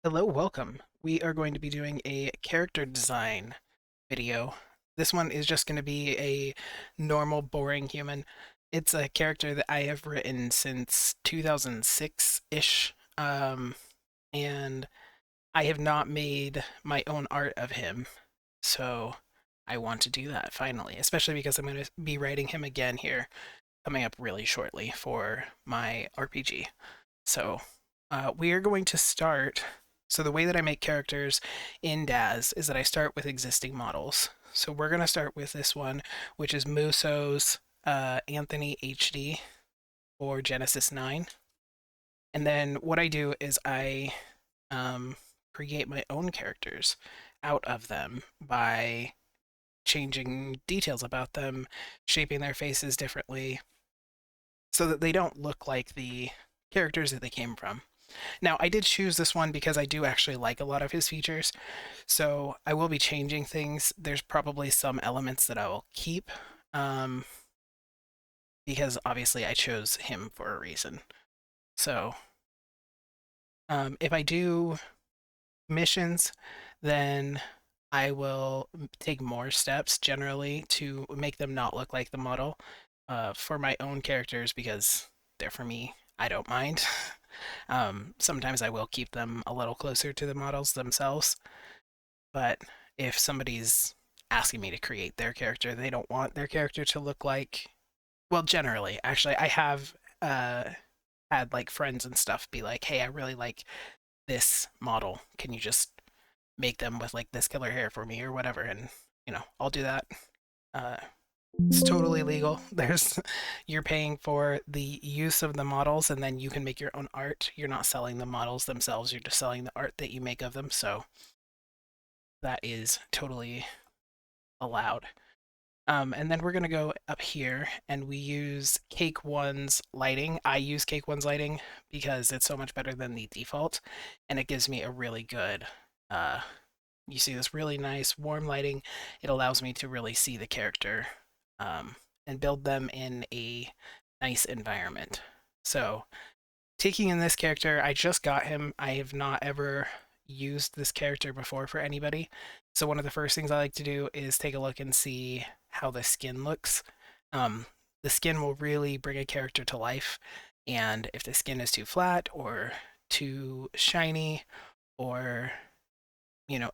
Hello, welcome. We are going to be doing a character design video. This one is just going to be a normal, boring human. It's a character that I have written since 2006-ish, and I have not made my own art of him, so I want to do that finally, especially because I'm going to be writing him again here, coming up really shortly for my RPG. So we are going to start. So the way that I make characters in Daz is that I start with existing models. So we're going to start with this one, which is Muso's Anthony HD or Genesis 9. And then what I do is I create my own characters out of them by changing details about them, shaping their faces differently, so that they don't look like the characters that they came from. Now, I did choose this one because I do actually like a lot of his features, so I will be changing things. There's probably some elements that I will keep, um, because obviously I chose him for a reason. So, if I do missions, then I will take more steps generally to make them not look like the model for my own characters because they're for me. I don't mind. Sometimes I will keep them a little closer to the models themselves, but if somebody's asking me to create their character, they don't want their character to look like. Well, generally, actually, I have had like friends and stuff be like, "Hey, I really like this model. Can you just make them with like this color hair for me or whatever?" And I'll do that. Uh, it's totally legal. You're paying for the use of the models, and then you can make your own art. You're not selling the models themselves. You're just selling the art that you make of them. So that is totally allowed. And then we're gonna go up here, and we use Cake One's lighting. I use Cake One's lighting because it's so much better than the default, and it gives me a really good. You see this really nice warm lighting. It allows me to really see the character um, and build them in a nice environment. So, taking in this character, I just got him. I have not ever used this character before for anybody. So, one of the first things I like to do is take a look and see how the skin looks. Um, the skin will really bring a character to life. And if the skin is too flat or too shiny or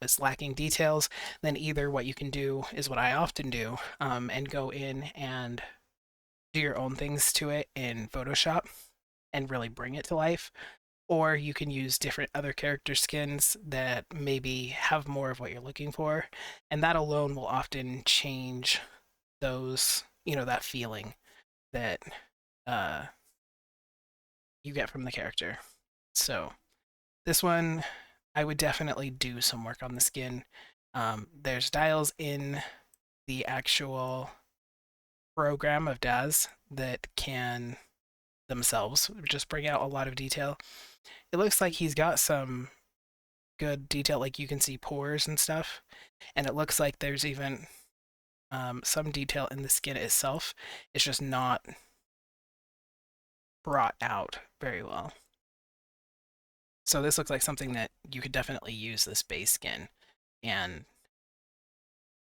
is lacking details, then either what you can do is what I often do, and go in and do your own things to it in Photoshop and really bring it to life. Or you can use different other character skins that maybe have more of what you're looking for. And that alone will often change that feeling that uh, you get from the character. So this one, I would definitely do some work on the skin. There's dials in the actual program of Daz that can themselves just bring out a lot of detail. It looks like he's got some good detail, like you can see pores and stuff, and it looks like there's even some detail in the skin itself. It's just not brought out very well. So this looks like something that you could definitely use this base skin and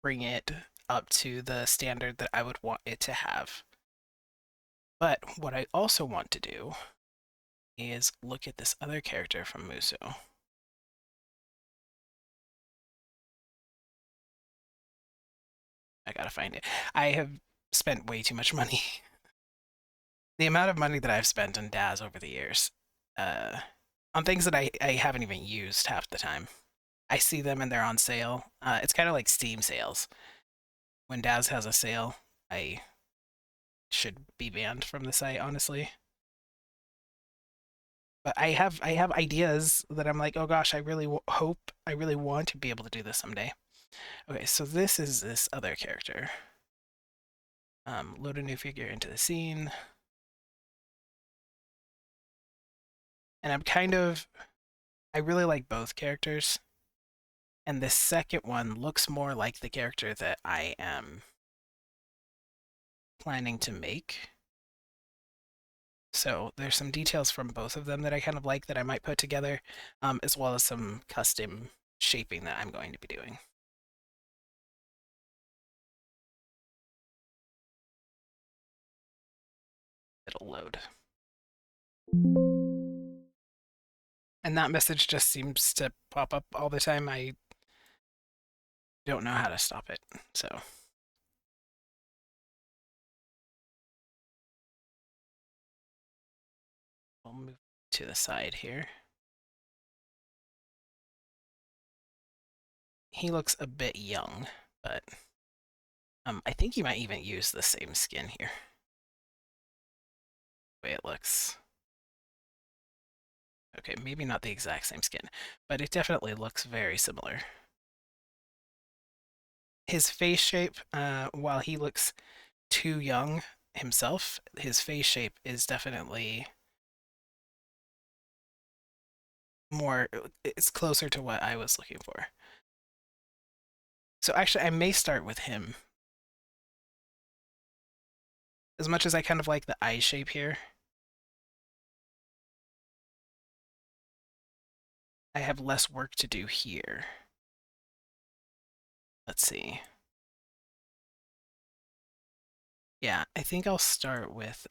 bring it up to the standard that I would want it to have. But what I also want to do is look at this other character from Muso. I gotta find it. I have spent way too much money. The amount of money that I've spent on Daz over the years, uh, on things that I haven't even used half the time. I see them and they're on sale. It's kind of like Steam sales. When Daz has a sale, I should be banned from the site, honestly. But I have ideas that I'm like, oh gosh, I really hope, I really want to be able to do this someday. Okay, so this is this other character. Load a new figure into the scene. And I really like both characters. And the second one looks more like the character that I am planning to make. So there's some details from both of them that I kind of like that I might put together, as well as some custom shaping that I'm going to be doing. It'll load. And that message just seems to pop up all the time. I don't know how to stop it, so. We'll move to the side here. He looks a bit young, but I think he might even use the same skin here. The way it looks. Okay, maybe not the exact same skin, but it definitely looks very similar. His face shape, while he looks too young himself, his face shape is definitely more, it's closer to what I was looking for. So actually, I may start with him. As much as I kind of like the eye shape here, I have less work to do here. Let's see. Yeah, I think I'll start with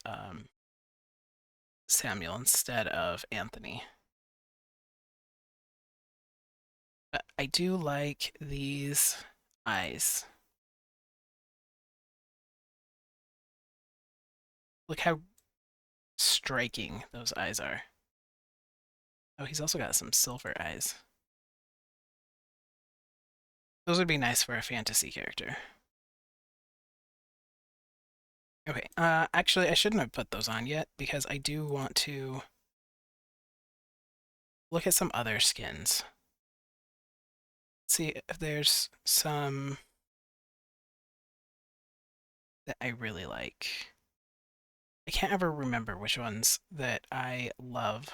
Samuel instead of Anthony. But I do like these eyes. Look how striking those eyes are. Oh, he's also got some silver eyes. Those would be nice for a fantasy character. Okay, actually, I shouldn't have put those on yet because I do want to look at some other skins. See if there's some that I really like. I can't ever remember which ones that I love.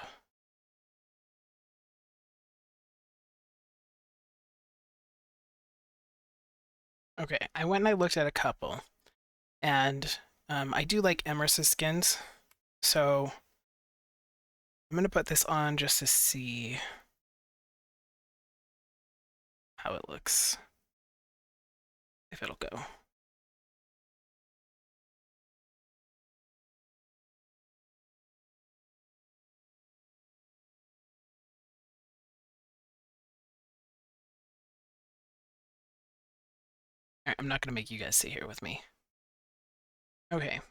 Okay, I went and I looked at a couple, and I do like Emerus's skins, so I'm gonna put this on just to see how it looks, if it'll go. Alright, I'm not gonna make you guys sit here with me. Okay,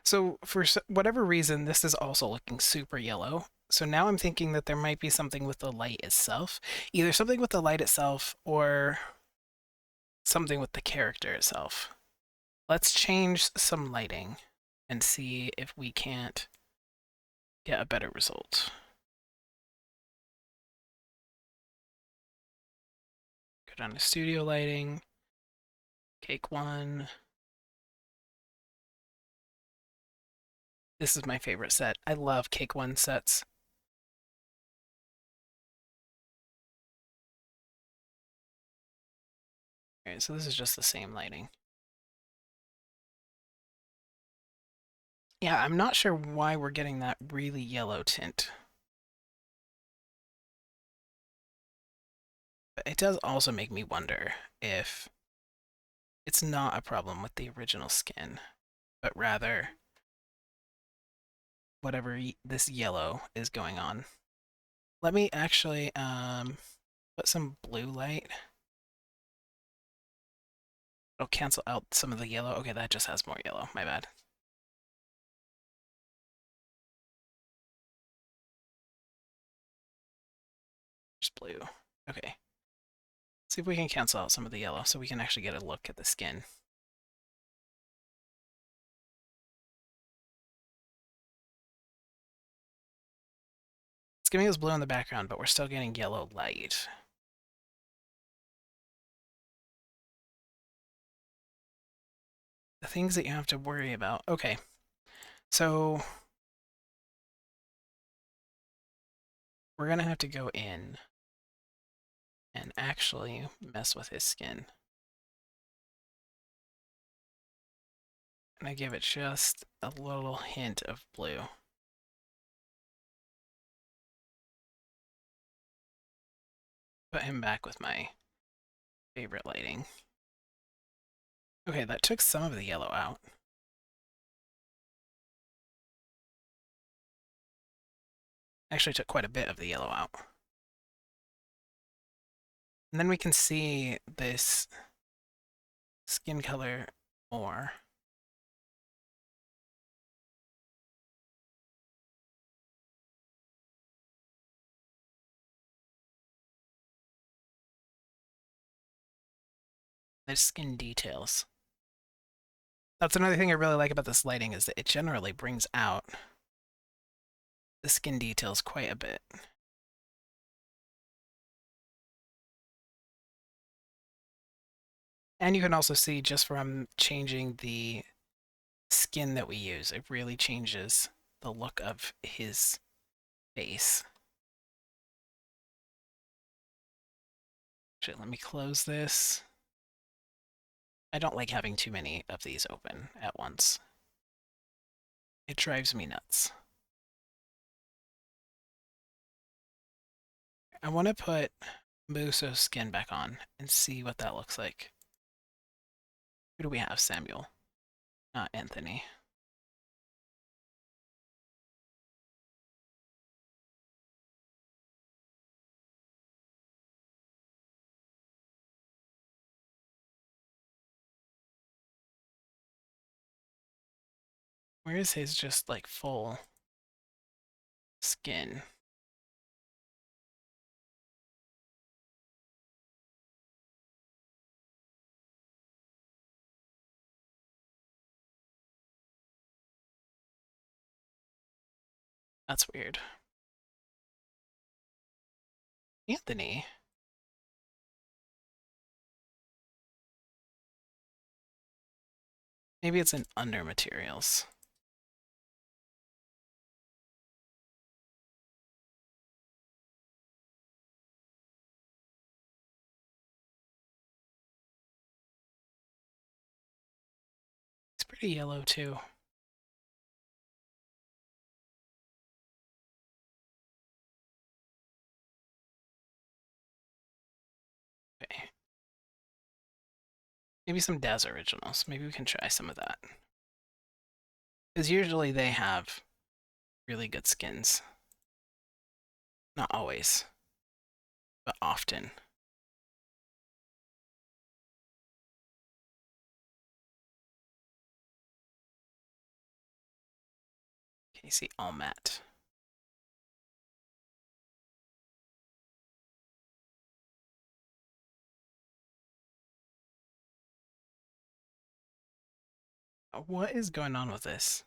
so for whatever reason, this is also looking super yellow. So now I'm thinking that there might be something with the light itself. Either something with the light itself or something with the character itself. Let's change some lighting and see if we can't get a better result. Go down to studio lighting, Cake One. This is my favorite set. I love Cake One sets. Alright, so this is just the same lighting. Yeah, I'm not sure why we're getting that really yellow tint. But it does also make me wonder if it's not a problem with the original skin, but rather whatever this yellow is going on. Let me actually put some blue light. It'll cancel out some of the yellow. Okay, that just has more yellow. My bad. Just blue. Okay. See if we can cancel out some of the yellow so we can actually get a look at the skin. It's giving us blue in the background, but we're still getting yellow light. The things that you have to worry about. Okay. So we're going to have to go in and actually mess with his skin. And I give it just a little hint of blue. Put him back with my favorite lighting. Okay, that took some of the yellow out. Actually took quite a bit of the yellow out. And then we can see this skin color more. There's skin details. That's another thing I really like about this lighting is that it generally brings out the skin details quite a bit. And you can also see just from changing the skin that we use, it really changes the look of his face. Actually, let me close this. I don't like having too many of these open at once. It drives me nuts. I want to put Muso's skin back on and see what that looks like. Who do we have? Samuel, not Anthony. Where is his just like full skin? That's weird. Anthony? Maybe it's in under materials. It's pretty yellow too. Okay. Maybe some Daz Originals. Maybe we can try some of that. Because usually they have really good skins. Not always, but often. Okay, see, all matte. What is going on with this?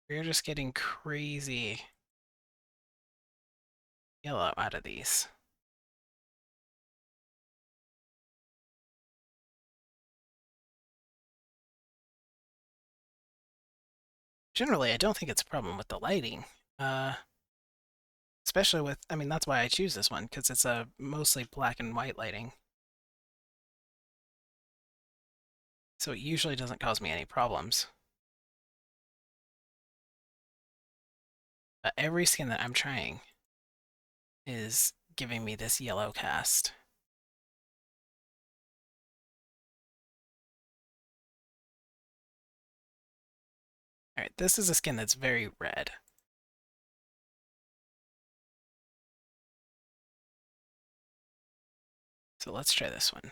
We're just getting crazy yellow out of these. Generally, I don't think it's a problem with the lighting. Especially with, I mean, that's why I choose this one, because it's a mostly black and white lighting. So it usually doesn't cause me any problems. But every skin that I'm trying is giving me this yellow cast. Alright, this is a skin that's very red. So let's try this one.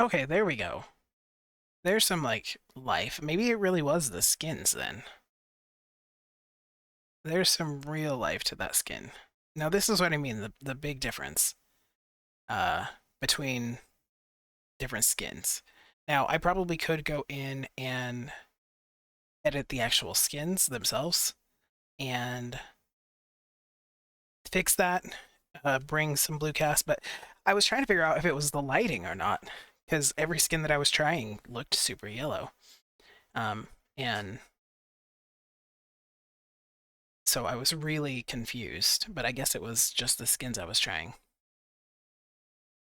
Okay, there we go. There's some, like, life. Maybe it really was the skins, then. There's some real life to that skin. Now, this is what I mean, the big difference between different skins. Now, I probably could go in and edit the actual skins themselves and fix that, bring some blue cast, but I was trying to figure out if it was the lighting or not, because every skin that I was trying looked super yellow. And So I was really confused, but I guess it was just the skins I was trying.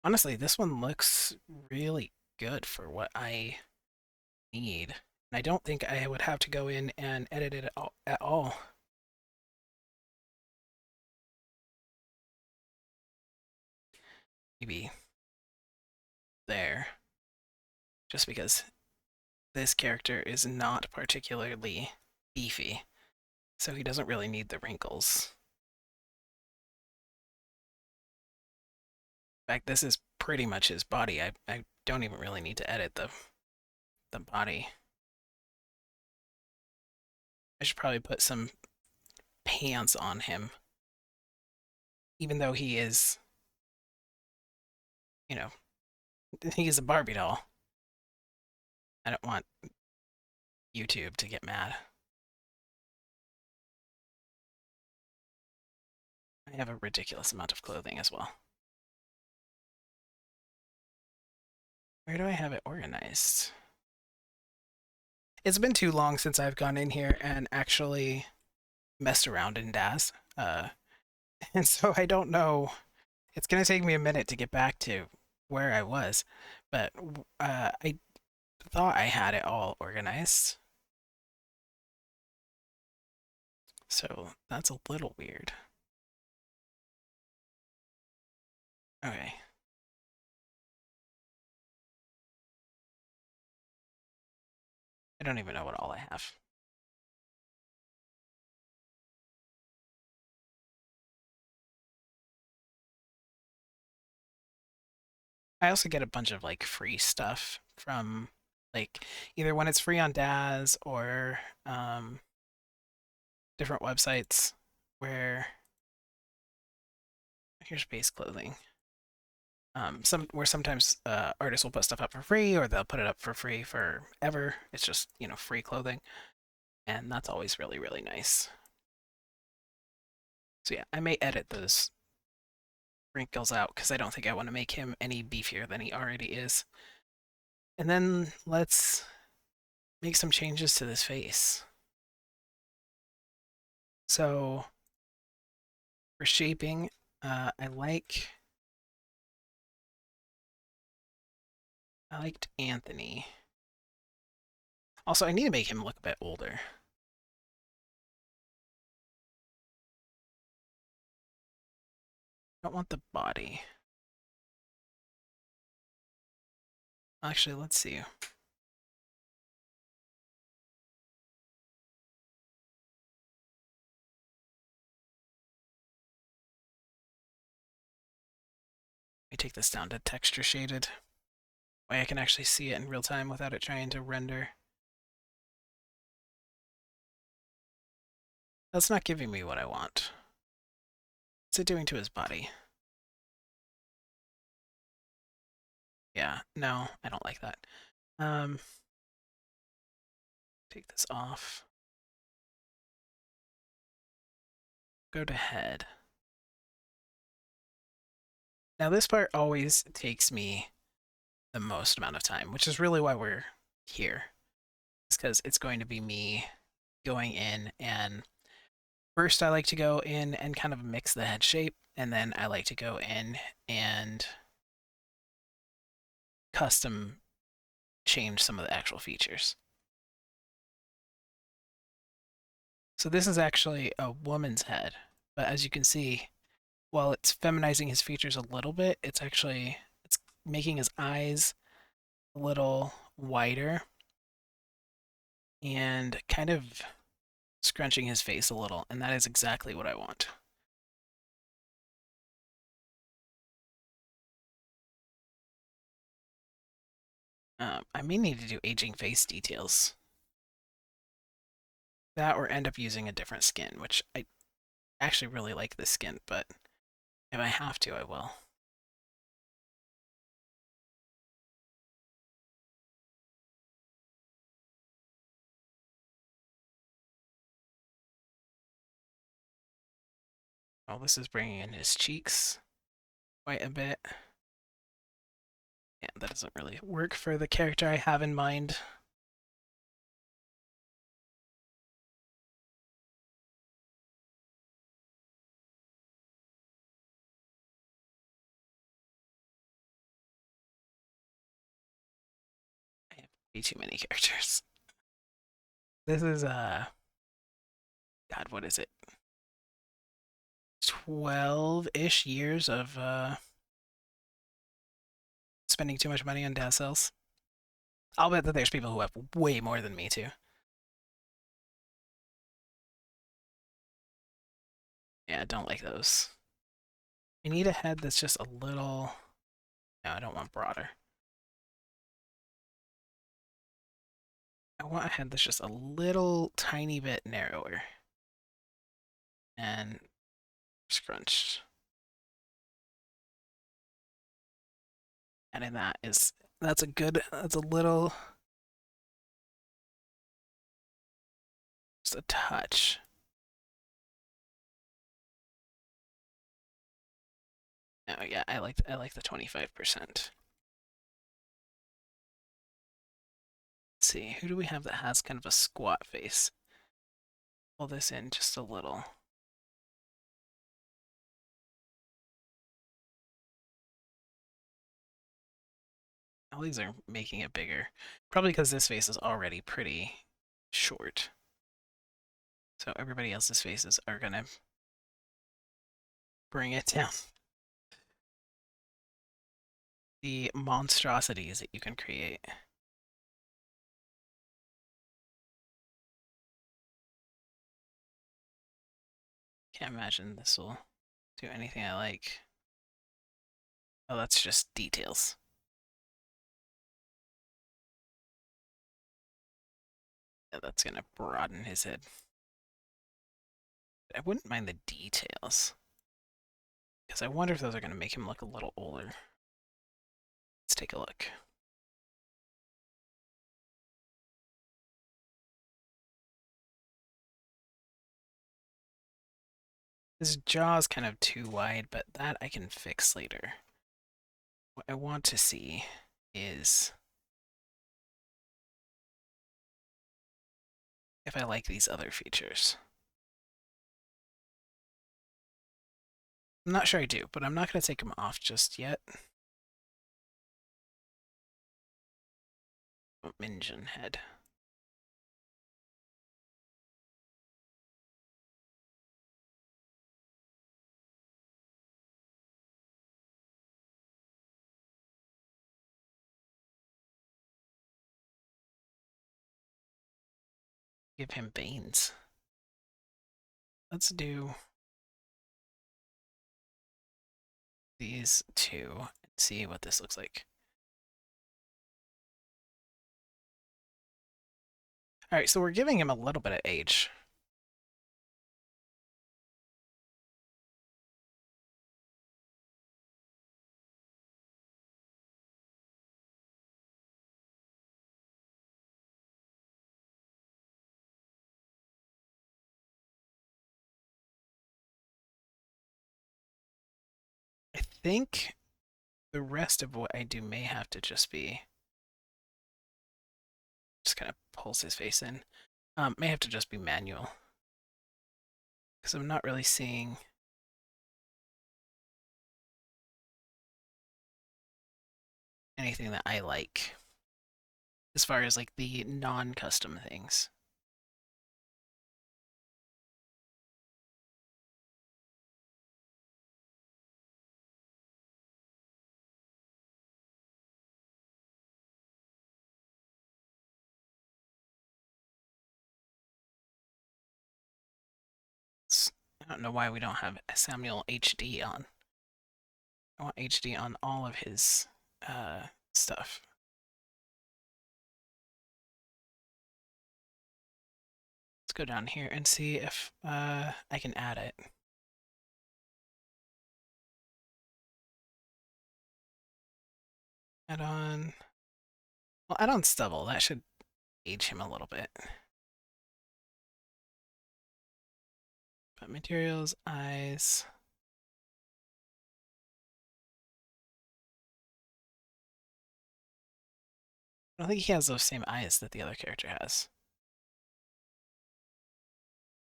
Honestly, this one looks really good for what I need. And I don't think I would have to go in and edit it at all. Maybe there. Just because this character is not particularly beefy, so he doesn't really need the wrinkles. In fact, this is pretty much his body. I don't even really need to edit the body. I should probably put some pants on him, even though he is, you know, he is a Barbie doll. I don't want YouTube to get mad. I have a ridiculous amount of clothing as well. Where do I have it organized? It's been too long since I've gone in here and actually messed around in Daz. And so I don't know. It's going to take me a minute to get back to where I was, but I thought I had it all organized. So that's a little weird. Okay. I don't even know what all I have. I also get a bunch of like free stuff from like either when it's free on Daz or different websites where here's base clothing. Sometimes artists will put stuff up for free or they'll put it up for free forever. It's just, you know, free clothing. And that's always really, really nice. So yeah, I may edit those wrinkles out because I don't think I want to make him any beefier than he already is. And then let's make some changes to this face. So for shaping, I liked Anthony. Also, I need to make him look a bit older. I don't want the body. Actually, let's see. Let me take this down to texture shaded. Way I can actually see it in real time without it trying to render. That's not giving me what I want. What's it doing to his body? Yeah, no, I don't like that. Take this off. Go to head. Now this part always takes me the most amount of time, which is really why we're here. It's because it's going to be me going in and first I like to go in and kind of mix the head shape, and then I like to go in and custom change some of the actual features. So this is actually a woman's head, but as you can see, while it's feminizing his features a little bit, it's making his eyes a little wider and kind of scrunching his face a little, and that is exactly what I want. I may need to do aging face details. That or end up using a different skin, which I actually really like this skin, but if I have to, I will. Oh, this is bringing in his cheeks quite a bit. Yeah, that doesn't really work for the character I have in mind. be too many characters. This is God, what is it? 12-ish years of spending too much money on dad cells. I'll bet that there's people who have way more than me too. Yeah, I don't like those. I need a head that's just a little... No, I don't want broader. I want a head that's just a little tiny bit narrower. And scrunched. And in that's a little, just a touch. Oh yeah, I like the 25%. Let's see, who do we have that has kind of a squat face? Pull this in just a little. All these are making it bigger. Probably because this face is already pretty short. So everybody else's faces are gonna bring it down. The monstrosities that you can create. Can't imagine this will do anything I like. Oh, that's just details. Yeah, that's gonna broaden his head. I wouldn't mind the details. Because I wonder if those are gonna make him look a little older. Let's take a look. His jaw's kind of too wide, but that I can fix later. What I want to see is if I like these other features. I'm not sure I do, but I'm not going to take them off just yet. Minjin head. Give him veins. Let's do these two and see what this looks like. Alright, so we're giving him a little bit of age. I think the rest of what I do may have to just be... Just kind of pulls his face in. May have to just be manual. Because I'm not really seeing... anything that I like. As far as like the non-custom things. I don't know why we don't have Samuel HD on. I want HD on all of his stuff. Let's go down here and see if I can add it. Add on... Well, add on stubble. That should age him a little bit. But materials, eyes... I don't think he has those same eyes that the other character has.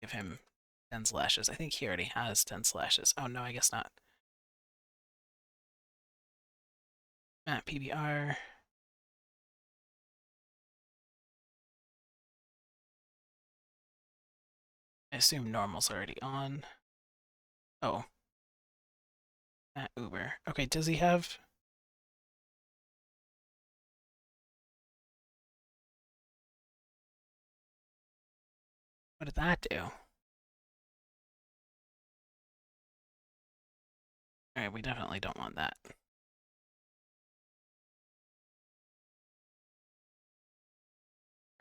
Give him 10 slashes. I think he already has 10 slashes. Oh no, I guess not. Map PBR. I assume normal's already on. Oh. At Uber. Okay, does he have... What did that do? Alright, we definitely don't want that.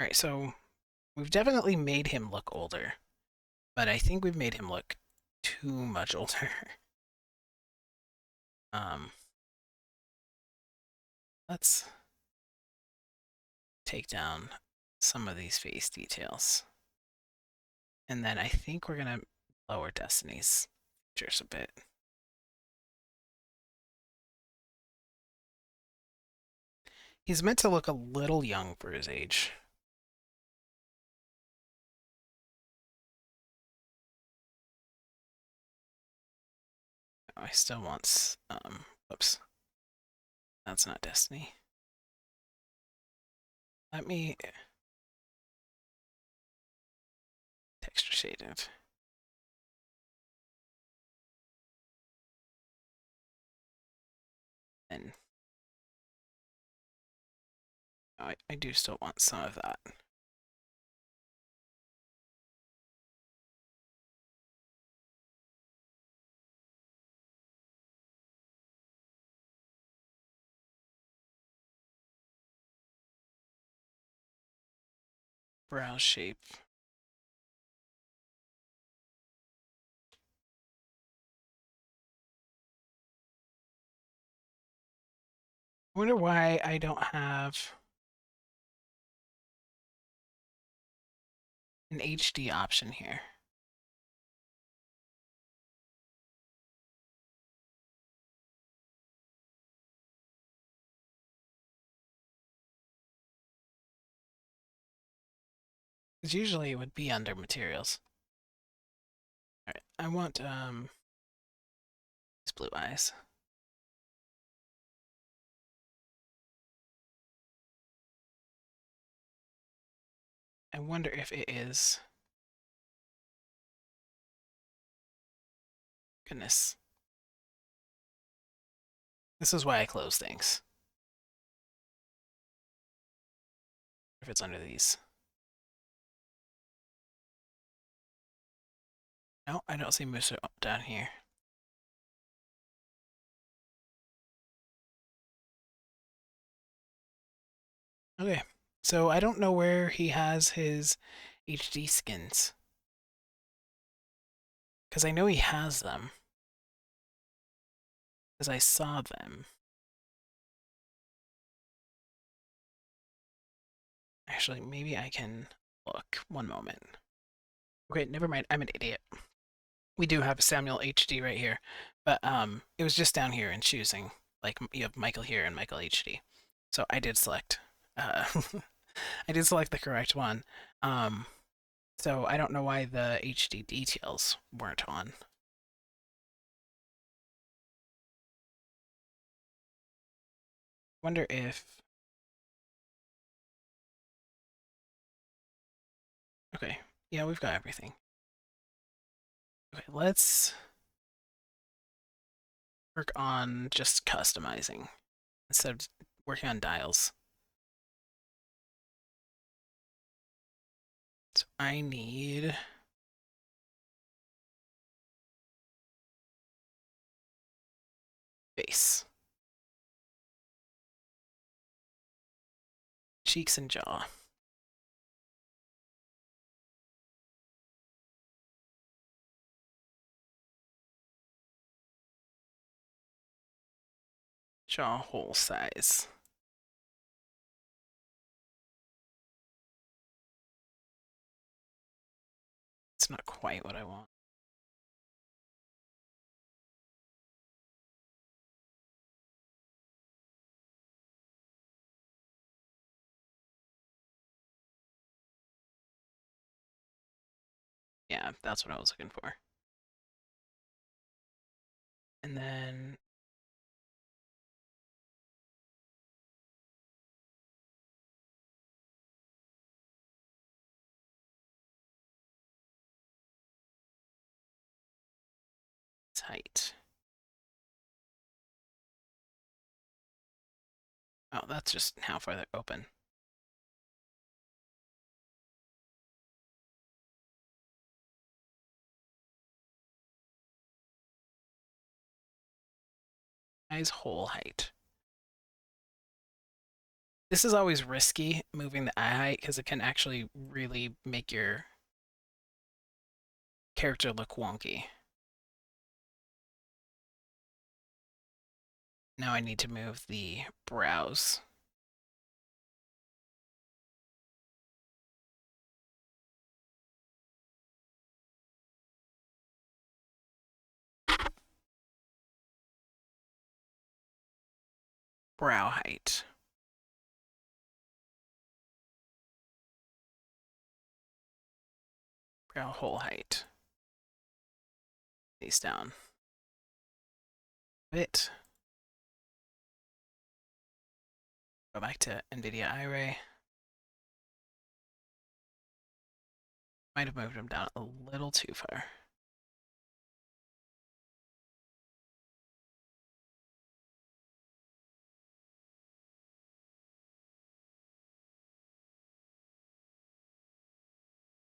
Alright, so we've definitely made him look older, but I think we've made him look too much older. um, let's take down some of these face details. And then I think we're gonna lower Destiny's features a bit. He's meant to look a little young for his age. I still want, whoops. That's not Destiny. Let me texture shaded. And I do still want some of that. Brow shape. I wonder why I don't have an HD option here. Because usually it would be under materials. Alright, I want these blue eyes. I wonder if it is... Goodness. This is why I close things. If it's under these. No, I don't see Musa down here. Okay, so I don't know where he has his HD skins. Because I know he has them. Because I saw them. Actually, maybe I can look. One moment. Okay, never mind. I'm an idiot. We do have a Samuel HD right here, but it was just down here in choosing. Like you have Michael here and Michael HD, so I did select. I did select the correct one. So I don't know why the HD details weren't on. Wonder if... Okay, yeah, we've got everything. Okay, let's work on just customizing instead of working on dials. So I need... face. Cheeks and jaw. Jaw hole size. It's not quite what I want. Yeah, that's what I was looking for. And then Its height. Oh, that's just how far they're open. Eye's whole height. This is always risky, moving the eye height, because it can actually really make your character look wonky. Now I need to move the brows. Brow height. Brow hole height. Face down. Bit. Go back to NVIDIA iRay. Might have moved them down a little too far.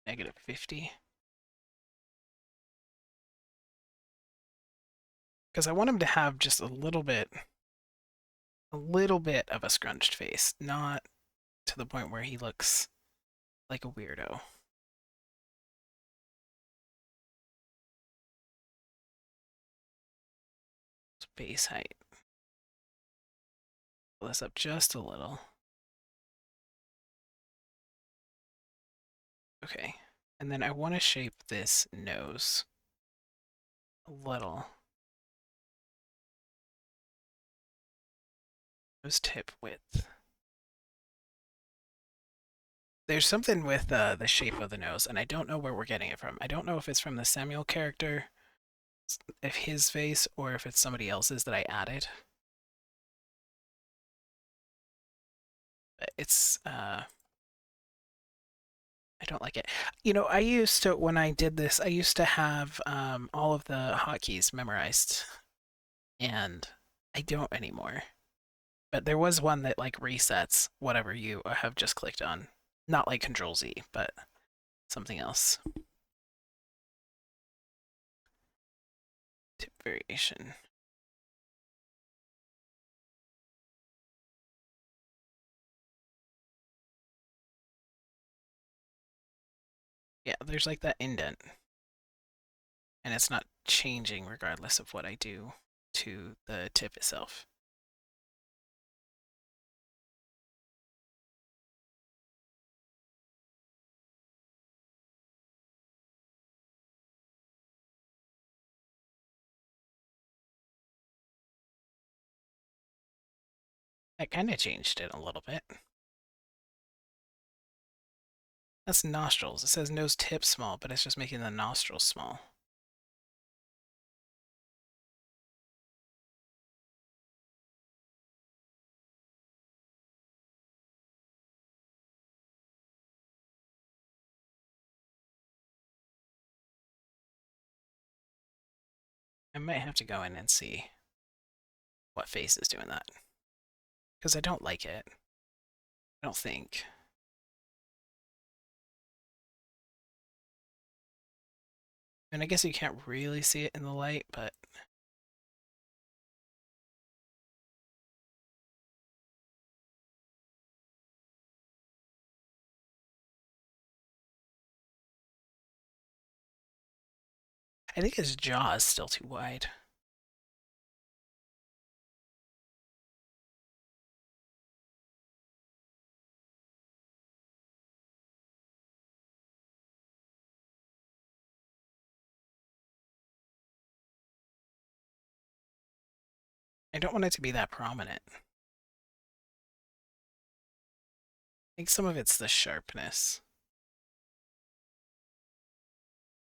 -50. Because I want him to have just a little bit of a scrunched face, not to the point where he looks like a weirdo. Face height. Pull this up just a little. Okay. And then I want to shape this nose a little. Nose tip width. There's something with the shape of the nose, and I don't know where we're getting it from. I don't know if it's from the Samuel character, if his face, or if it's somebody else's that I added. But it's, I don't like it. You know, I used to, when I did this, I used to have all of the hotkeys memorized, and I don't anymore. But there was one that like resets whatever you have just clicked on. Not like Control Z, but something else. Tip variation. Yeah, there's like that indent. And it's not changing regardless of what I do to the tip itself. That kind of changed it a little bit. That's nostrils. It says nose tip small, but it's just making the nostrils small. I might have to go in and see what face is doing that. Because I don't like it. I don't think. And I guess you can't really see it in the light, but I think his jaw is still too wide. I don't want it to be that prominent. I think some of it's the sharpness.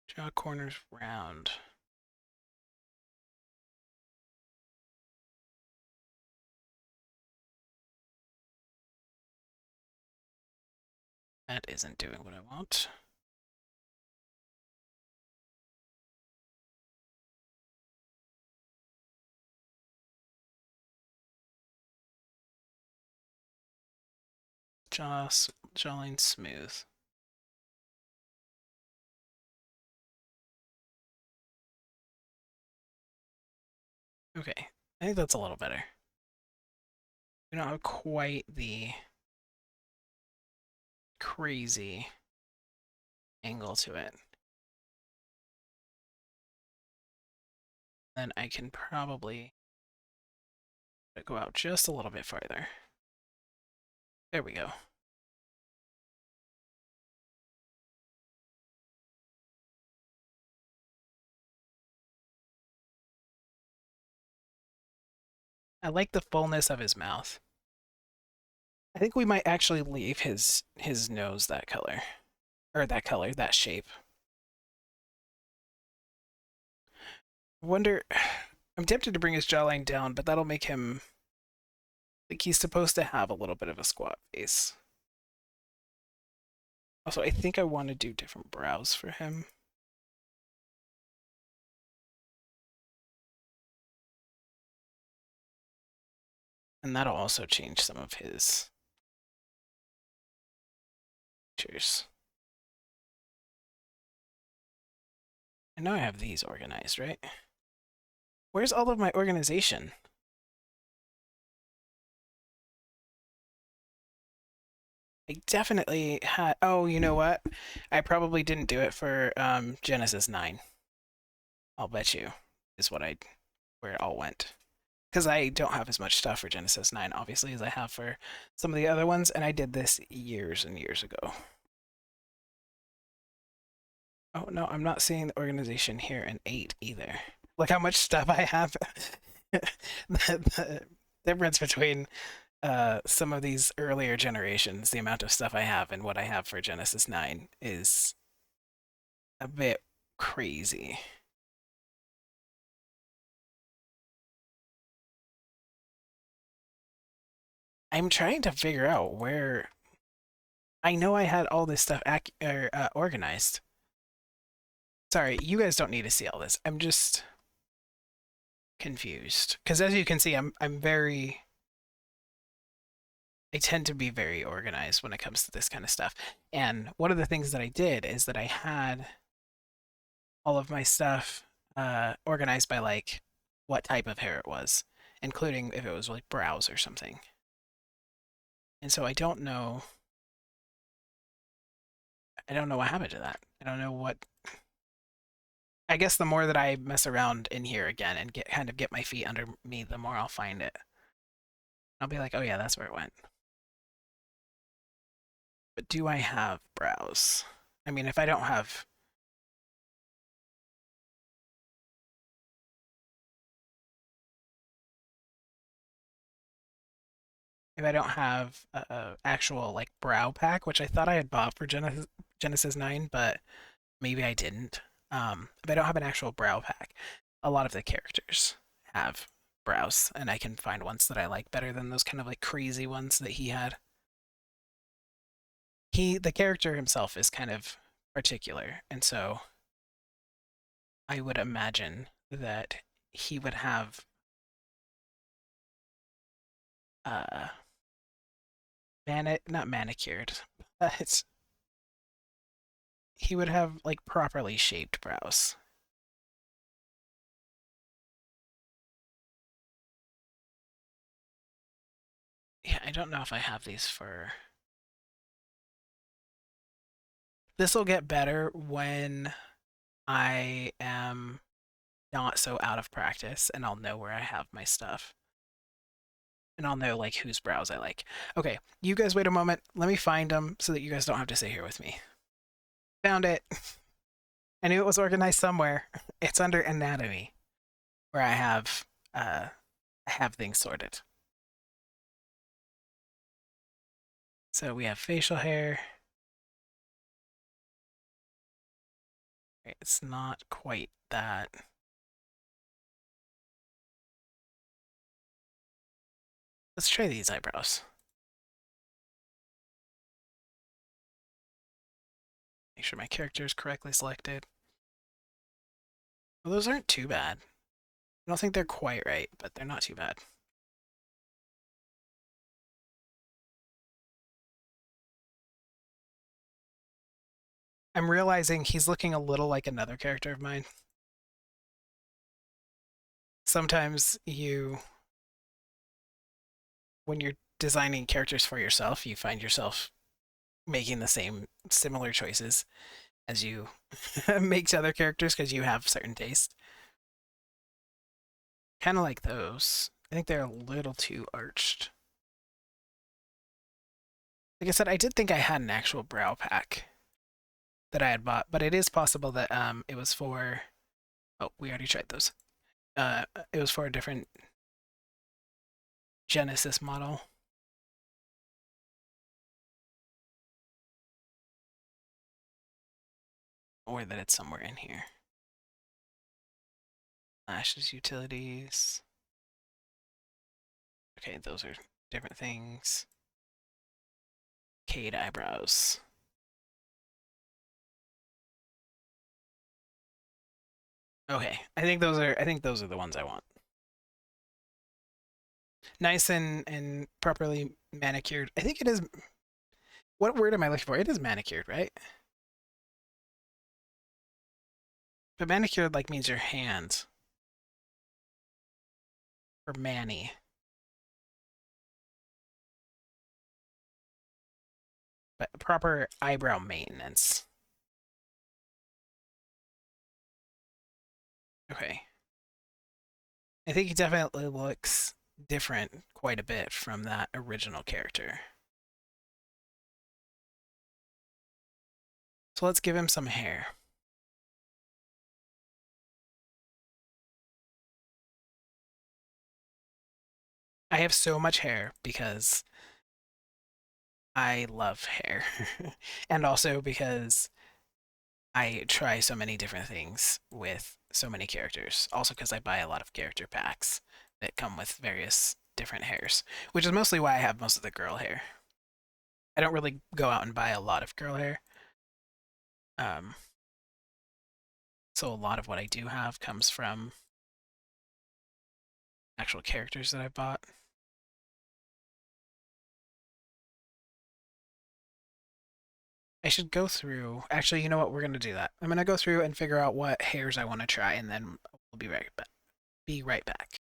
Jaw corners round. That isn't doing what I want. jawline smooth. Okay, I think that's a little better. We don't have quite the crazy angle to it. Then I can probably go out just a little bit farther. There we go. I like the fullness of his mouth. I think we might actually leave his nose that color. Or that shape. I wonder... I'm tempted to bring his jawline down, but that'll make him... like he's supposed to have a little bit of a squat face. Also, I think I want to do different brows for him. And that'll also change some of his features. I know I have these organized, right? Where's all of my organization? I definitely had... oh, you know what? I probably didn't do it for Genesis 9. I'll bet you is where it all went. Because I don't have as much stuff for Genesis 9, obviously, as I have for some of the other ones, and I did this years and years ago. Oh, no, I'm not seeing the organization here in 8 either. Look how much stuff I have. the difference between some of these earlier generations, the amount of stuff I have and what I have for Genesis 9 is a bit crazy. I'm trying to figure out where... I know I had all this stuff organized. Sorry, you guys don't need to see all this. I'm just confused. Because as you can see, I tend to be very organized when it comes to this kind of stuff. And one of the things that I did is that I had all of my stuff organized by like what type of hair it was, including if it was like brows or something. And so I don't know what happened to that. I don't know what... I guess the more that I mess around in here again and get my feet under me, the more I'll find it. I'll be like, oh yeah, that's where it went. But do I have brows? I mean, if I don't have... if I don't have a actual like brow pack, which I thought I had bought for Genesis 9, but maybe I didn't. If I don't have an actual brow pack, a lot of the characters have brows, and I can find ones that I like better than those kind of like crazy ones that he had. The character himself is kind of particular, and so I would imagine that he would have uh not manicured, but he would have like properly shaped brows. Yeah, I don't know if I have these for... this will get better when I am not so out of practice and I'll know where I have my stuff. And I'll know like whose brows I like. Okay, you guys wait a moment. Let me find them so that you guys don't have to sit here with me. Found it. I knew it was organized somewhere. It's under anatomy, where I have things sorted. So we have facial hair. It's not quite that. Let's try these eyebrows. Make sure my character is correctly selected. Well, those aren't too bad. I don't think they're quite right, but they're not too bad. I'm realizing he's looking a little like another character of mine. Sometimes when you're designing characters for yourself, you find yourself making the same similar choices as you make to other characters because you have certain taste. Kind of like those. I think they're a little too arched. Like I said, I did think I had an actual brow pack that I had bought, but it is possible that it was for. Oh, we already tried those. It was for a different Genesis model. Or that it's somewhere in here. Lashes utilities. Okay, those are different things. Cade eyebrows. Okay, I think those are the ones I want. Nice and properly manicured. I think it is. What word am I looking for? It is manicured, right? But manicured like means your hands. Or Manny. But proper eyebrow maintenance. Okay. I think he definitely looks different quite a bit from that original character. So let's give him some hair. I have so much hair because I love hair. And also because I try so many different things with so many characters. Also because I buy a lot of character packs that come with various different hairs, which is mostly why I have most of the girl hair. I don't really go out and buy a lot of girl hair. Um, so a lot of what I do have comes from actual characters that I bought. I should go through. Actually, you know what? We're gonna do that. I'm gonna go through and figure out what hairs I want to try, and then we'll be right back.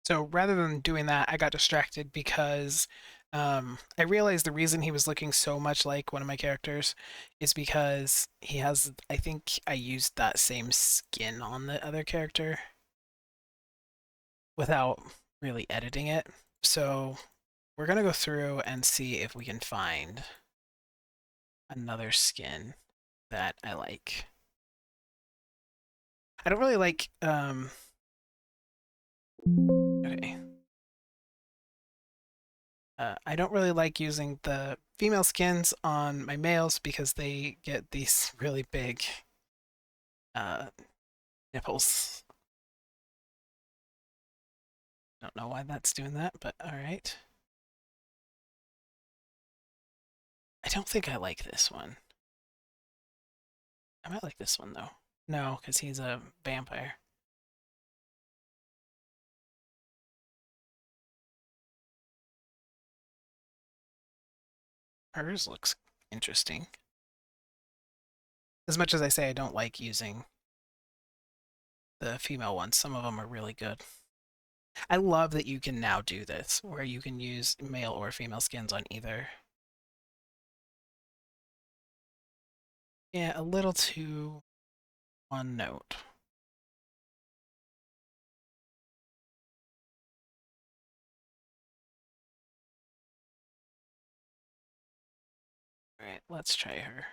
So rather than doing that, I got distracted because I realized the reason he was looking so much like one of my characters is because he has. I think I used that same skin on the other character without really editing it. So we're gonna go through and see if we can find another skin that I like. I don't really like okay. I don't really like using the female skins on my males because they get these really big uh, nipples. Don't know why that's doing that, but alright. I don't think I like this one. I might like this one though. No, because he's a vampire. Hers looks interesting. As much as I say I don't like using the female ones, some of them are really good. I love that you can now do this, where you can use male or female skins on either. Yeah, a little too one note. Alright, let's try her.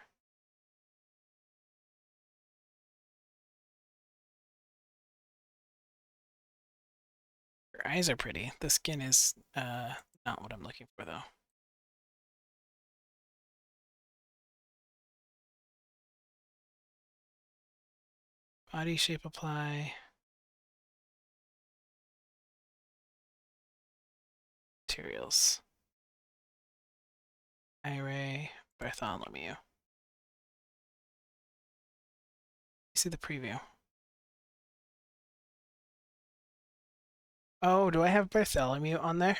Her eyes are pretty. The skin is not what I'm looking for though. Body shape apply. Materials. Ray Bartholomew. You see the preview. Oh, do I have Bartholomew on there?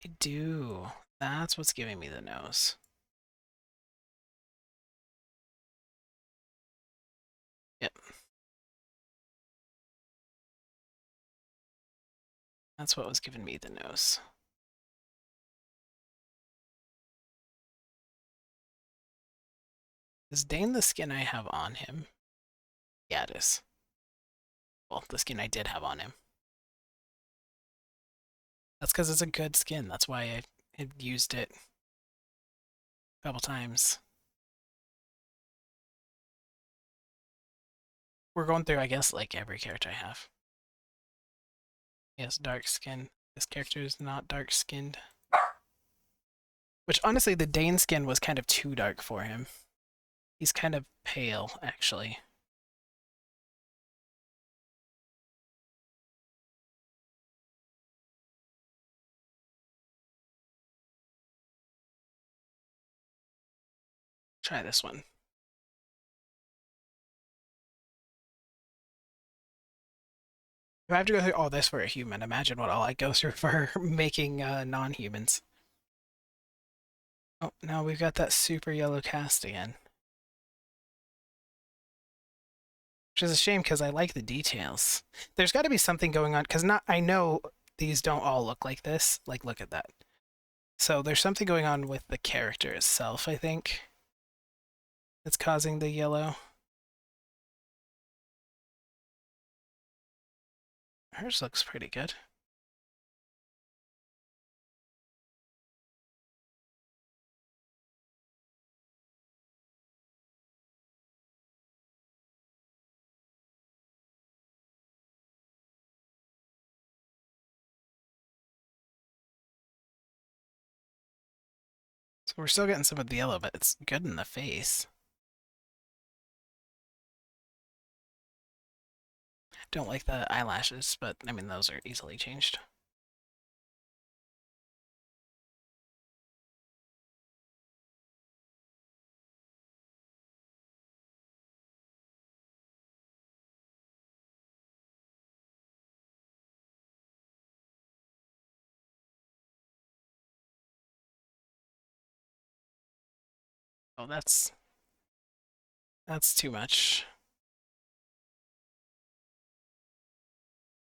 I do. That's what's giving me the nose. Yep. That's what was giving me the nose. Is Dane the skin I have on him? Yeah, it is. Well, the skin I did have on him. That's because it's a good skin. That's why I had used it a couple times. We're going through, I guess, like every character I have. Yes, dark skin. This character is not dark skinned. Which, honestly, the Dane skin was kind of too dark for him. He's kind of pale, actually. Try this one. If I have to go through all this for a human, imagine what all I go through for making non-humans. Oh, now we've got that super yellow cast again. Which is a shame because I like the details. There's got to be something going on because not I know these don't all look like this. Like, look at that. So there's something going on with the character itself, I think, that's causing the yellow. Hers looks pretty good. So we're still getting some of the yellow, but it's good in the face. Don't like the eyelashes, but I mean, those are easily changed. Oh, that's too much.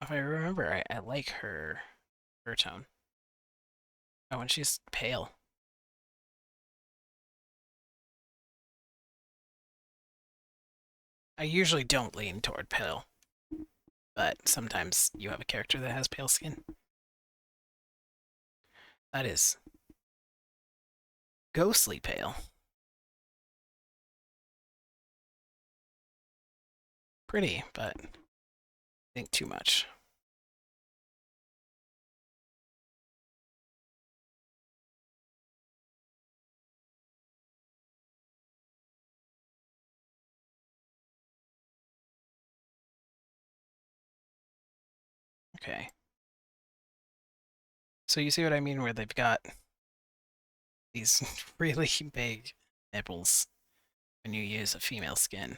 If I remember, I like her tone. Oh, and she's pale. I usually don't lean toward pale, but sometimes you have a character that has pale skin. That is ghostly pale. Pretty, but I think too much. Okay. So you see what I mean where they've got these really big nipples when you use a female skin.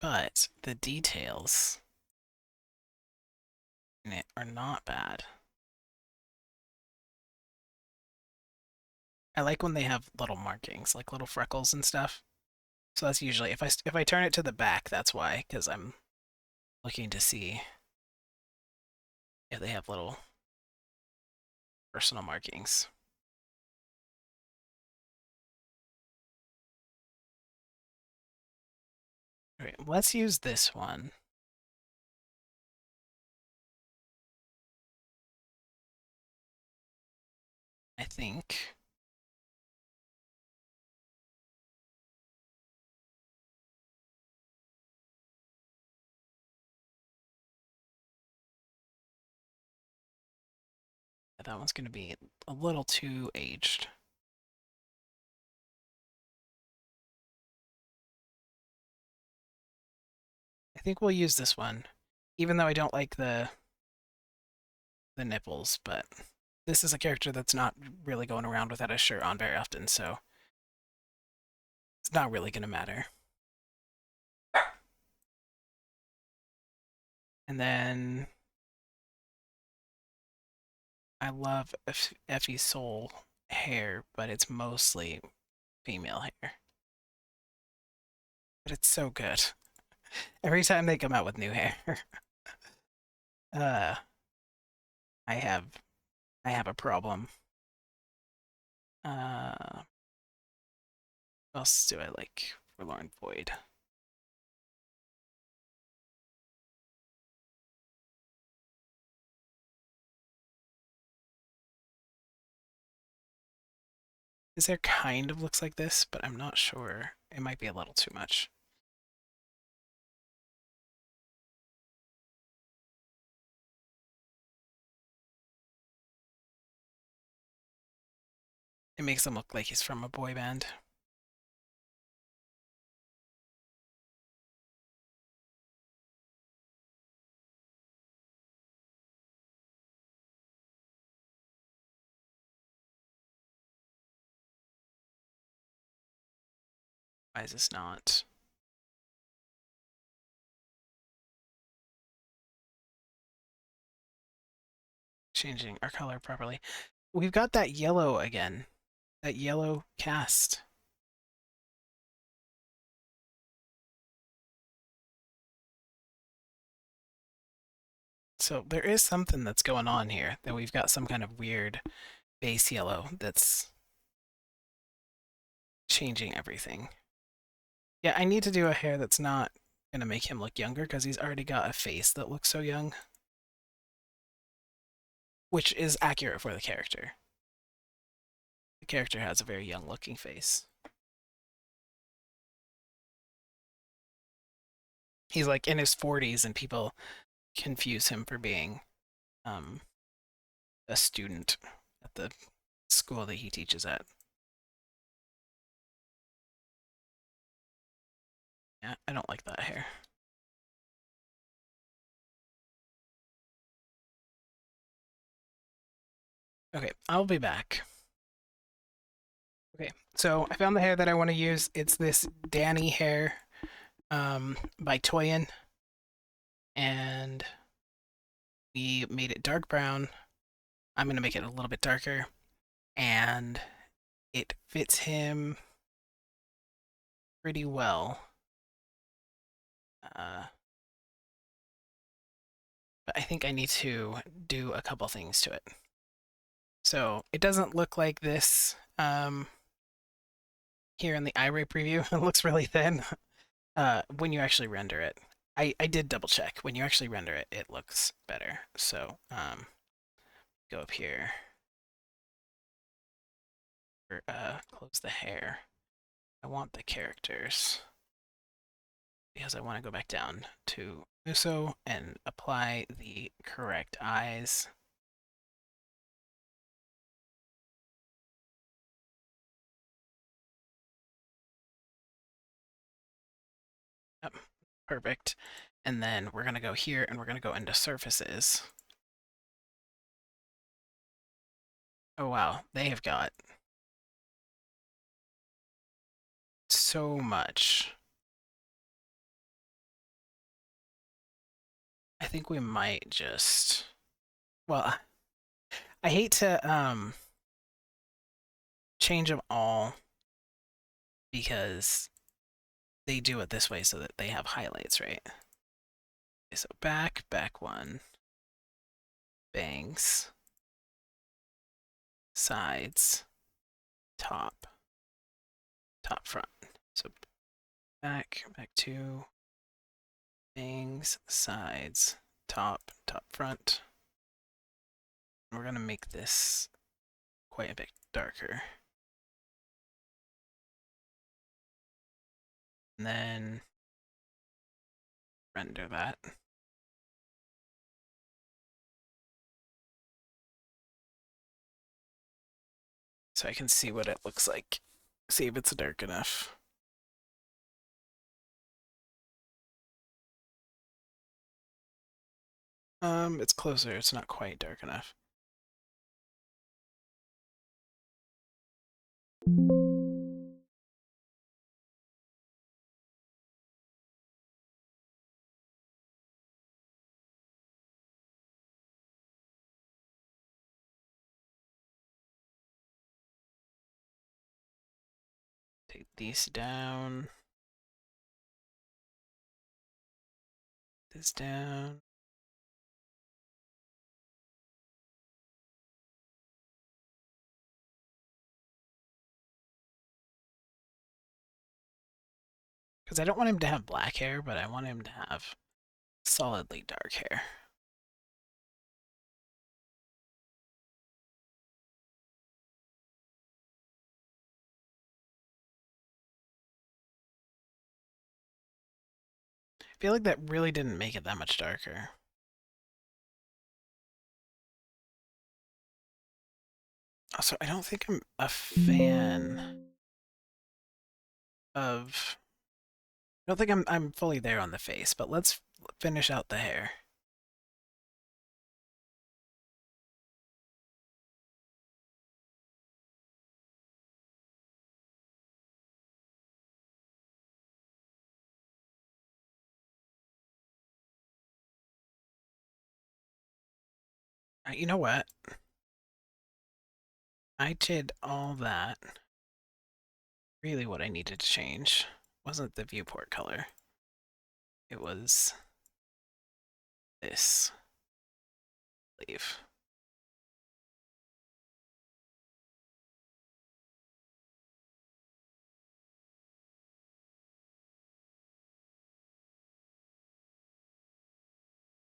But the details in it are not bad. I like when they have little markings, like little freckles and stuff. So that's usually if I turn it to the back, that's why, because I'm looking to see if they have little personal markings. All right, let's use this one. I think. That one's going to be a little too aged. I think we'll use this one, even though I don't like the nipples, but this is a character that's not really going around without a shirt on very often, so it's not really going to matter. And then I love Effie Soul hair, but it's mostly female hair. But it's so good. Every time they come out with new hair, uh, I have I have a problem. What else do I like for Lauren Boyd? His hair kind of looks like this, but I'm not sure. It might be a little too much. It makes him look like he's from a boy band. Why is this not changing our color properly? We've got that yellow again. That yellow cast. So there is something that's going on here, that we've got some kind of weird base yellow that's changing everything. Yeah, I need to do a hair that's not going to make him look younger because he's already got a face that looks so young, which is accurate for the character. The character has a very young looking face. He's like in his 40s and people confuse him for being um, a student at the school that he teaches at. Yeah, I don't like that hair. Okay, I'll be back. Okay, so I found the hair that I want to use. It's this Danny hair by Toyin, and we made it dark brown. I'm going to make it a little bit darker, and it fits him pretty well. But I think I need to do a couple things to it. So it doesn't look like this here in the iRay preview. It looks really thin when you actually render it. I did double check. When you actually render it, it looks better. So go up here, or, close the hair. I want the characters because I want to go back down to Muso and apply the correct eyes. Yep, perfect. And then we're going to go here and we're going to go into surfaces. Oh wow, they have got so much. I think we might just, well, I hate to change them all because they do it this way so that they have highlights, right? Okay, so back one, bangs, sides, top, top front. So back two, bangs, sides, top, top front. We're gonna make this quite a bit darker. And then render that. So I can see what it looks like. See if it's dark enough. It's closer. It's not quite dark enough. Take these down. This down. Because I don't want him to have black hair, but I want him to have solidly dark hair. I feel like that really didn't make it that much darker. Also, I don't think I'm a fan of... I don't think I'm fully there on the face, but let's finish out the hair. You know what? I did all that. Really what I needed to change wasn't the viewport color. It was this. Leave.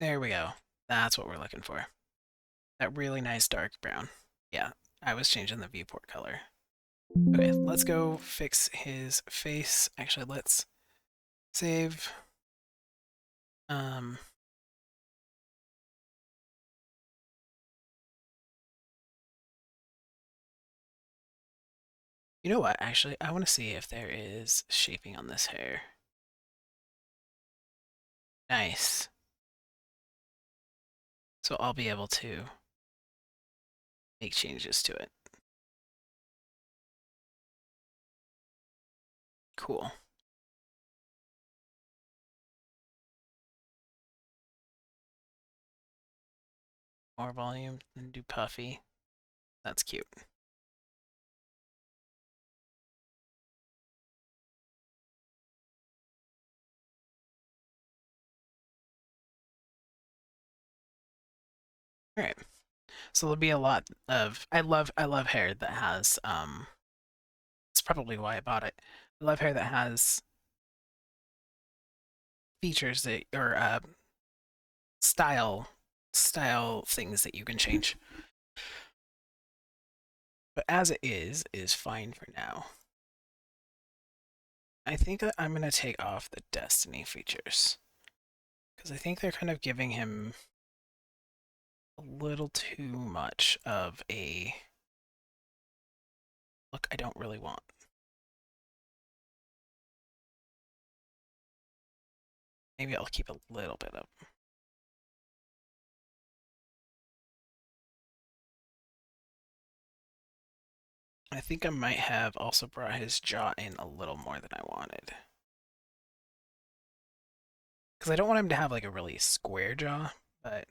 There we go. That's what we're looking for. That really nice dark brown. Yeah, I was changing the viewport color. Okay, let's go fix his face. Actually, let's save. Um, you know what? Actually, I want to see if there is shaping on this hair. Nice. So I'll be able to make changes to it. Cool. More volume and do puffy. That's cute. All right. So there'll be a lot of I love hair that has it's probably why I bought it. I love hair that has features that or style things that you can change. But as it is fine for now. I think that I'm gonna take off the Destiny features. Because I think they're kind of giving him a little too much of a look I don't really want. Maybe I'll keep a little bit of. I think I might have also brought his jaw in a little more than I wanted. Because I don't want him to have like a really square jaw, but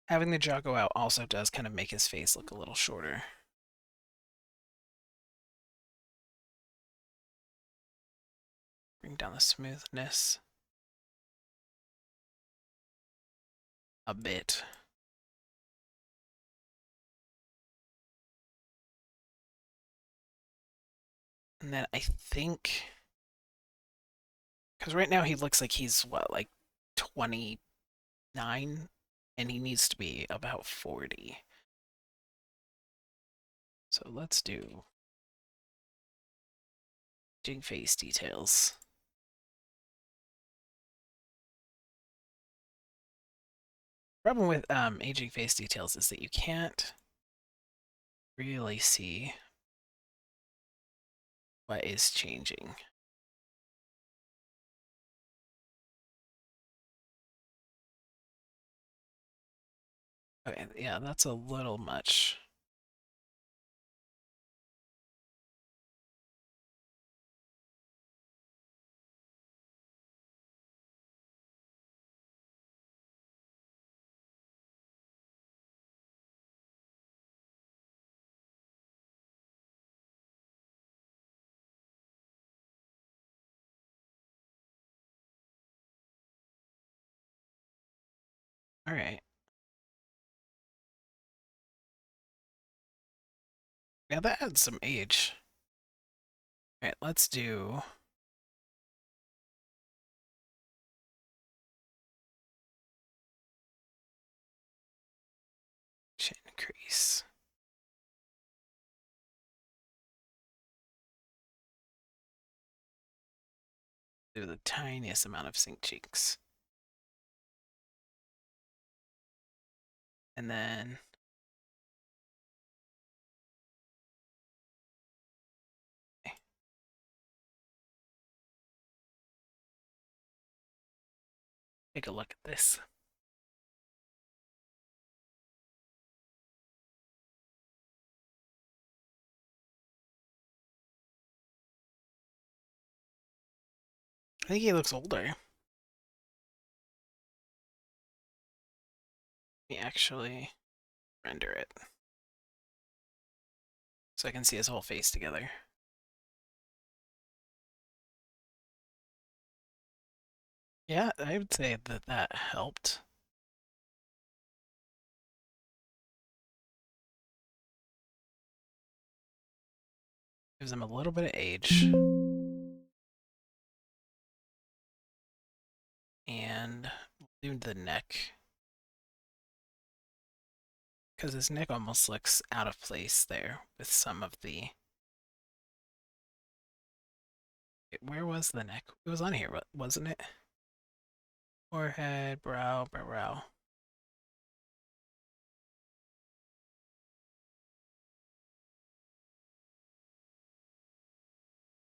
having the jaw go out also does kind of make his face look a little shorter. Bring down the smoothness a bit. And then I think, because right now he looks like he's what, like 29, and he needs to be about 40. So let's do aging face details. Problem with aging face details is that you can't really see what is changing. Okay, yeah, that's a little much. All right. Yeah, that adds some age. All right, let's do chin increase. Do the tiniest amount of sync cheeks. And then take a look at this. I think he looks older. Let me actually render it so I can see his whole face together. Yeah, I would say that that helped. Gives him a little bit of age. And we'll do the neck. Because his neck almost looks out of place there with some of the... Where was the neck? It was on here, wasn't it? Forehead, brow.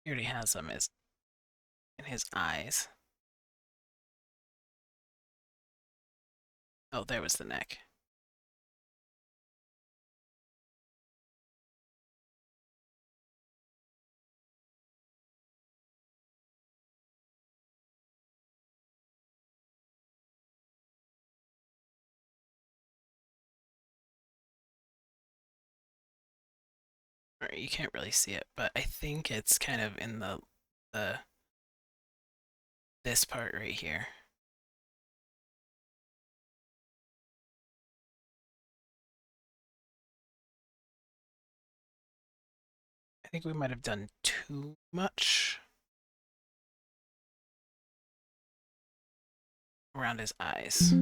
He already has them in his eyes. Oh, there was the neck. Alright, you can't really see it, but I think it's kind of in the this part right here. I think we might have done too much around his eyes.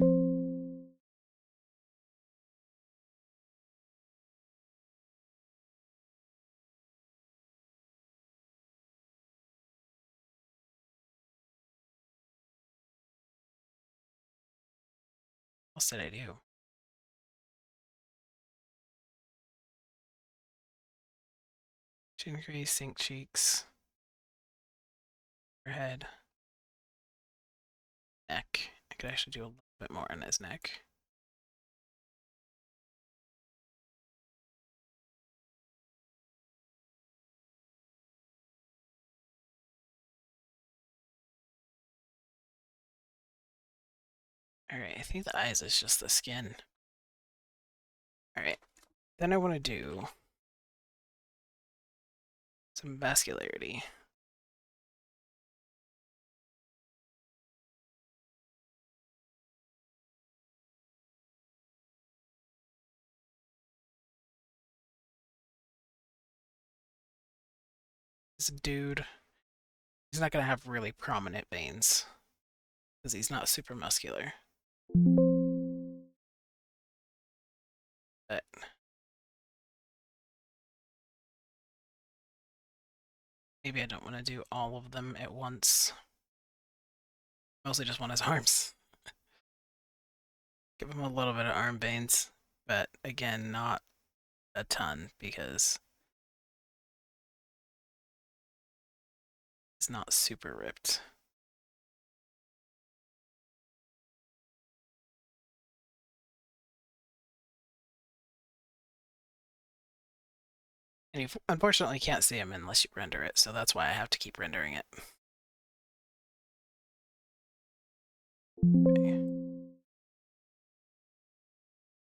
What else did I do? Chin crease, sync cheeks, forehead, neck. I could actually do a little bit more on his neck. Alright, I think the eyes is just the skin. Alright, then I want to do some vascularity. This dude, he's not going to have really prominent veins because he's not super muscular. But maybe I don't want to do all of them at once. Mostly just want his arms. Give him a little bit of arm veins, but again, not a ton because he's not super ripped. And you unfortunately can't see him unless you render it, so that's why I have to keep rendering it. Okay.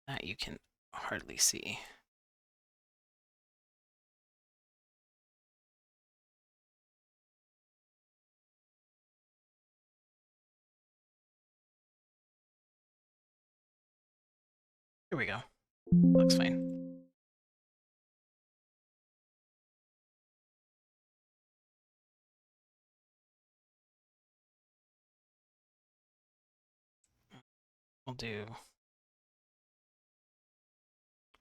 That you can hardly see. Here we go. Looks fine. We'll do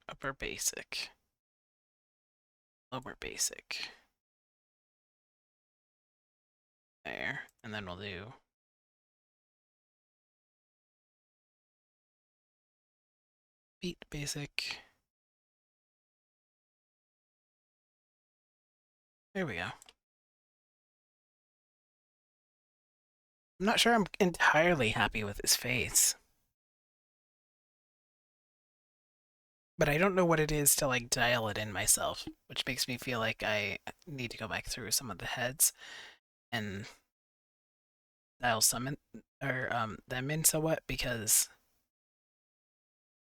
upper basic, lower basic. There. And then we'll do feet basic. There we go. I'm not sure I'm entirely happy with his face. But I don't know what it is to like dial it in myself, which makes me feel like I need to go back through some of the heads and dial some in, or them in somewhat, because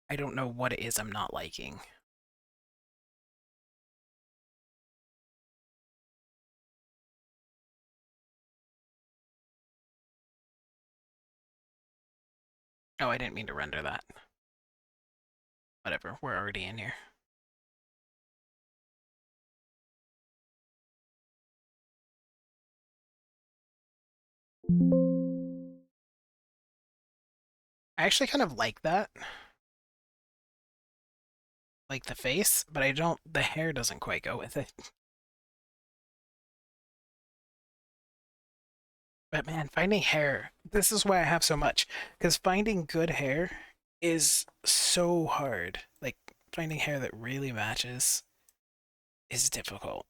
I don't know what it is I'm not liking. Oh, I didn't mean to render that. Whatever, we're already in here. I actually kind of like that. Like the face, but I don't, the hair doesn't quite go with it. But man, finding hair, this is why I have so much. Because finding good hair is so hard. Like, finding hair that really matches is difficult.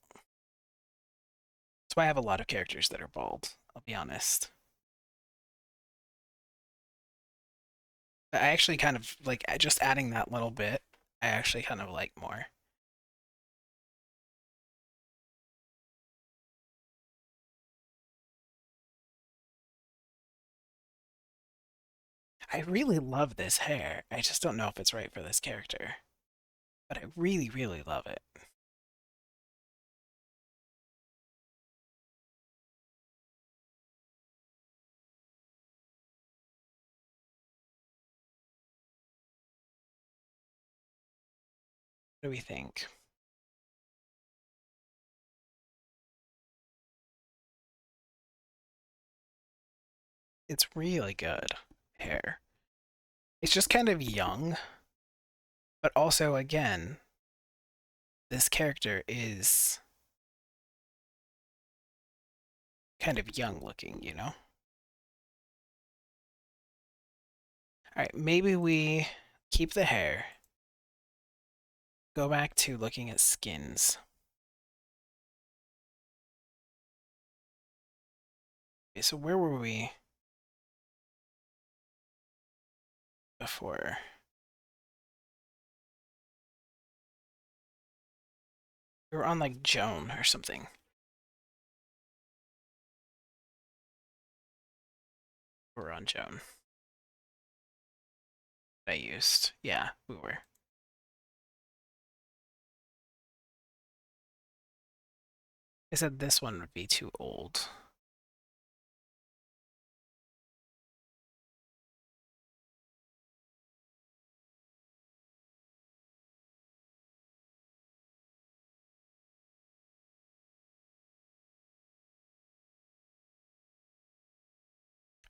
That's why I have a lot of characters that are bald, I'll be honest. But I actually kind of, like, just adding that little bit, I actually kind of like more. I really love this hair. I just don't know if it's right for this character. But I really, really love it. What do we think? It's really good hair. It's just kind of young, but also, again, this character is kind of young looking, you know? Alright, maybe we keep the hair, go back to looking at skins. Okay, so where were we before? We were on like Joan or something. We were on Joan. I used. Yeah, we were. I said this one would be too old.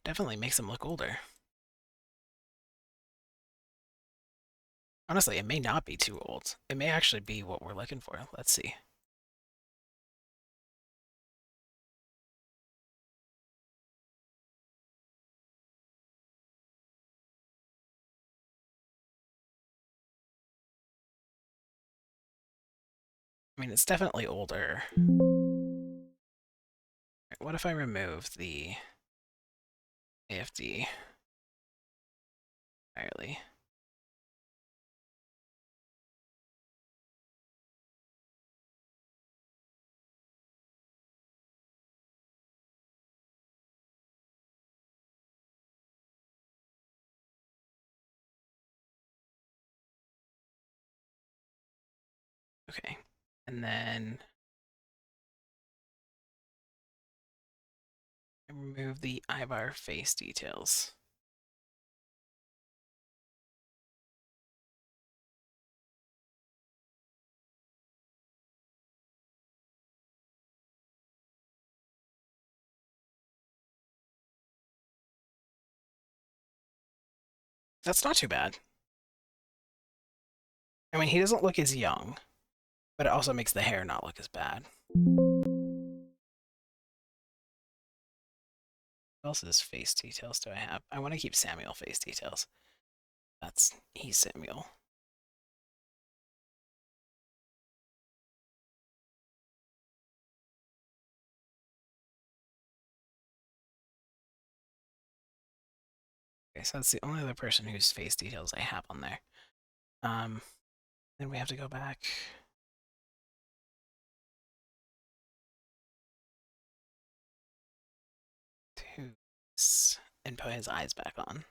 Definitely makes him look older. Honestly, it may not be too old. It may actually be what we're looking for. Let's see. I mean, it's definitely older. What if I remove the AFD entirely? Okay. And then remove the Ivar face details. That's not too bad. I mean, he doesn't look as young, but it also makes the hair not look as bad. What else's face details do I have? I want to keep Samuel face details. He's Samuel. Okay, so that's the only other person whose face details I have on there. Then we have to go back to this and put his eyes back on.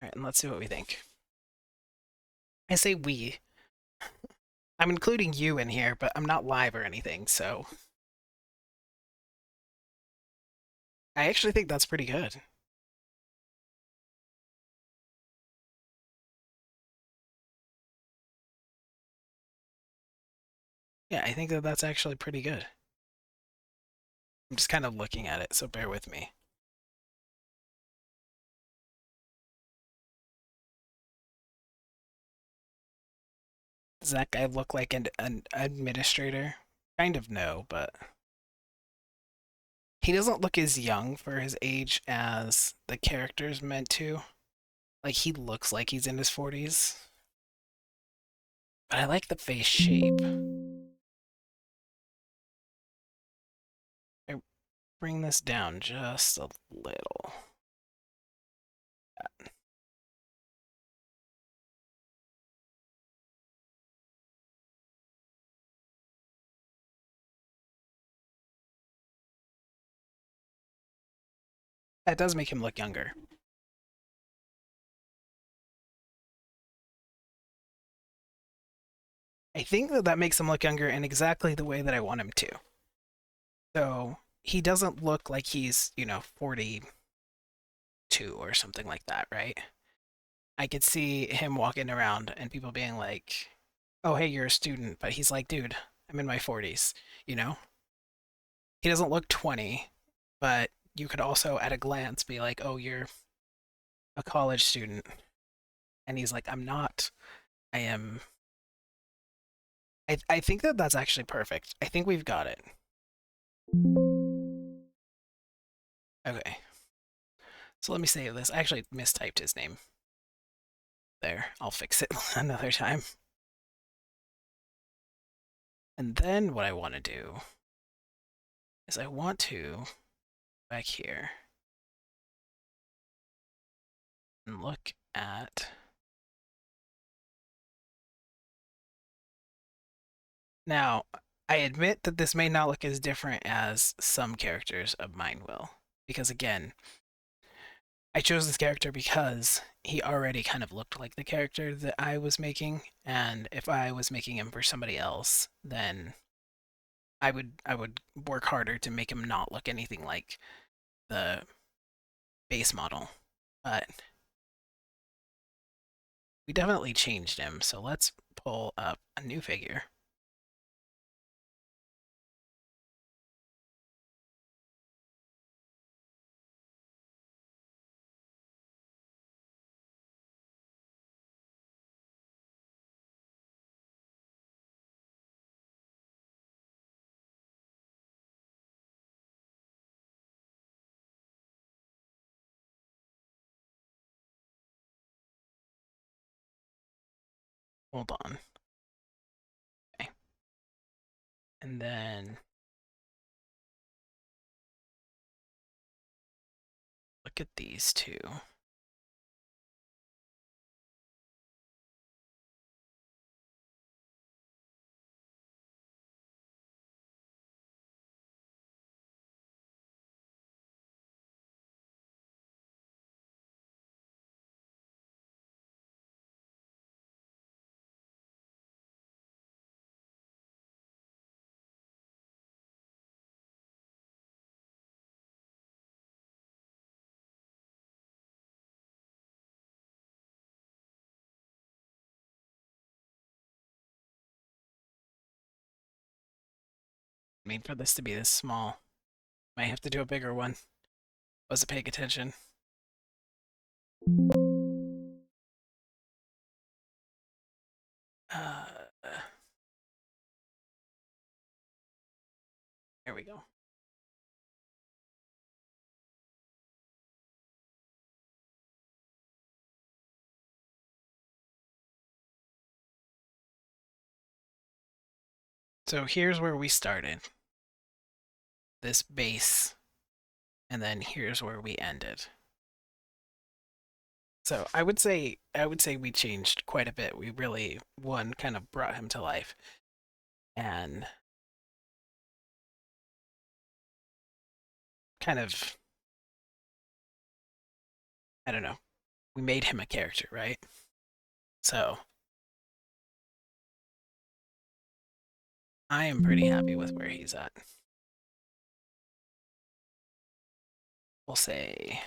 Alright, and let's see what we think. I say we. I'm including you in here, but I'm not live or anything, so... I actually think that's pretty good. Yeah, I think that that's actually pretty good. I'm just kind of looking at it, so bear with me. Does that guy look like an administrator? Kind of no, but... He doesn't look as young for his age as the character's meant to. Like, he looks like he's in his 40s. But I like the face shape. I bring this down just a little. That does make him look younger. I think that that makes him look younger in exactly the way that I want him to. So he doesn't look like he's, 42 or something like that, right? I could see him walking around and people being like, oh, hey, you're a student. But he's like, dude, I'm in my 40s, you know? He doesn't look 20, but you could also at a glance be like, oh, you're a college student. And he's like, I'm not. I am. I think that that's actually perfect. I think we've got it. Okay. So let me save this. I actually mistyped his name. There. I'll fix it another time. And then what I want to do is I want to back here and look at now. I admit that this may not look as different as some characters of mine will, because again, I chose this character because he already kind of looked like the character that I was making, and if I was making him for somebody else, then I would work harder to make him not look anything like the base model. But we definitely changed him, so let's pull up a new figure. Hold on. Okay. And then look at these two. I mean, for this to be this small, might have to do a bigger one. Wasn't paying attention. Uh, there we go. So here's where we started. This base, and then here's where we ended. So I would say we changed quite a bit. We really one kind of brought him to life and kind of I don't know. We made him a character, right? So I am pretty happy with where he's at. We'll say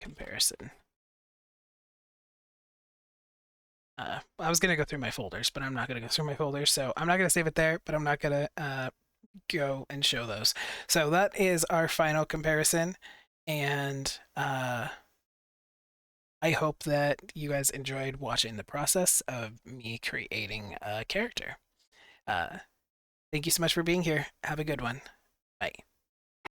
comparison. I was gonna go through my folders, but I'm not gonna go through my folders, so I'm not gonna save it there. But I'm not gonna go and show those. So that is our final comparison, and I hope that you guys enjoyed watching the process of me creating a character. Uh, thank you so much for being here. Have a good one. Bye.